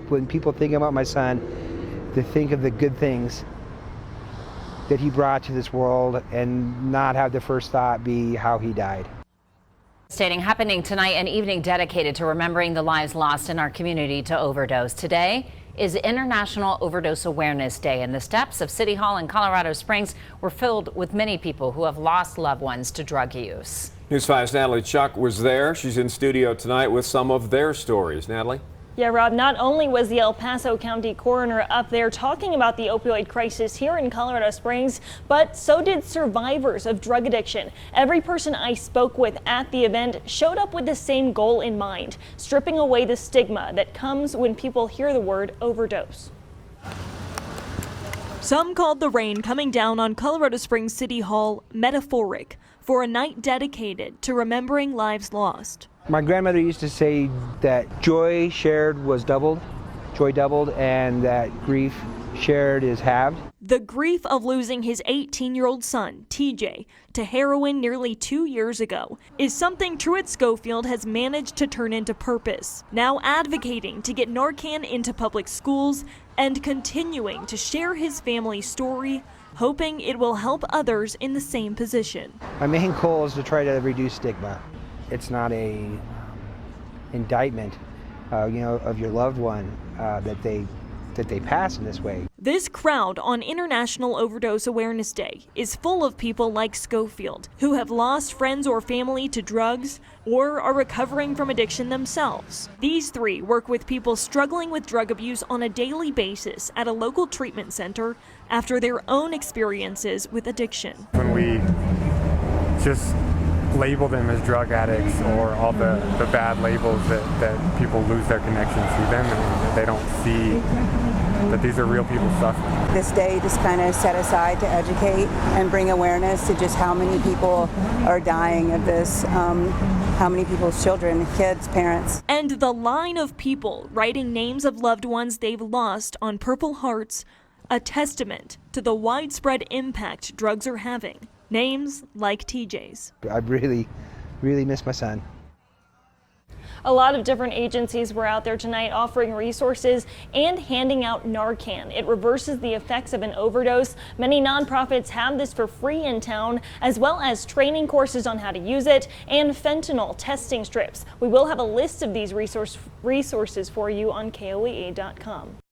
when people think about my son, to think of the good things that he brought to this world and not have the first thought be how he died. Stating happening tonight, an evening dedicated to remembering the lives lost in our community to overdose. Today is International Overdose Awareness Day, and the steps of City Hall in Colorado Springs were filled with many people who have lost loved ones to drug use. News 5's Natalie Chuck was there. She's in studio tonight with some of their stories. Natalie? Yeah, Rob, not only was the El Paso County coroner up there talking about the opioid crisis here in Colorado Springs, but so did survivors of drug addiction. Every person I spoke with at the event showed up with the same goal in mind, stripping away the stigma that comes when people hear the word overdose. Some called the rain coming down on Colorado Springs City Hall metaphoric for a night dedicated to remembering lives lost. My grandmother used to say that joy shared was doubled, joy doubled, and that grief shared is halved. The grief of losing his 18-year-old son, TJ, to heroin nearly 2 years ago is something Truett Schofield has managed to turn into purpose, now advocating to get Narcan into public schools and continuing to share his family's story, hoping it will help others in the same position. My main goal is to try to reduce stigma. It's not a indictment, of your loved one that they pass in this way. This crowd on International Overdose Awareness Day is full of people like Schofield, who have lost friends or family to drugs or are recovering from addiction themselves. These three work with people struggling with drug abuse on a daily basis at a local treatment center after their own experiences with addiction. When we just label them as drug addicts, or all the bad labels that people lose their connection to them, and they don't see that these are real people suffering. This day just kind of set aside to educate and bring awareness to just how many people are dying of this, how many people's children, kids, parents. And the line of people writing names of loved ones they've lost on Purple Hearts, a testament to the widespread impact drugs are having. Names like TJ's. I really, really miss my son. A lot of different agencies were out there tonight offering resources and handing out Narcan. It reverses the effects of an overdose. Many nonprofits have this for free in town, as well as training courses on how to use it and fentanyl testing strips. We will have a list of these resources for you on KOEA.com.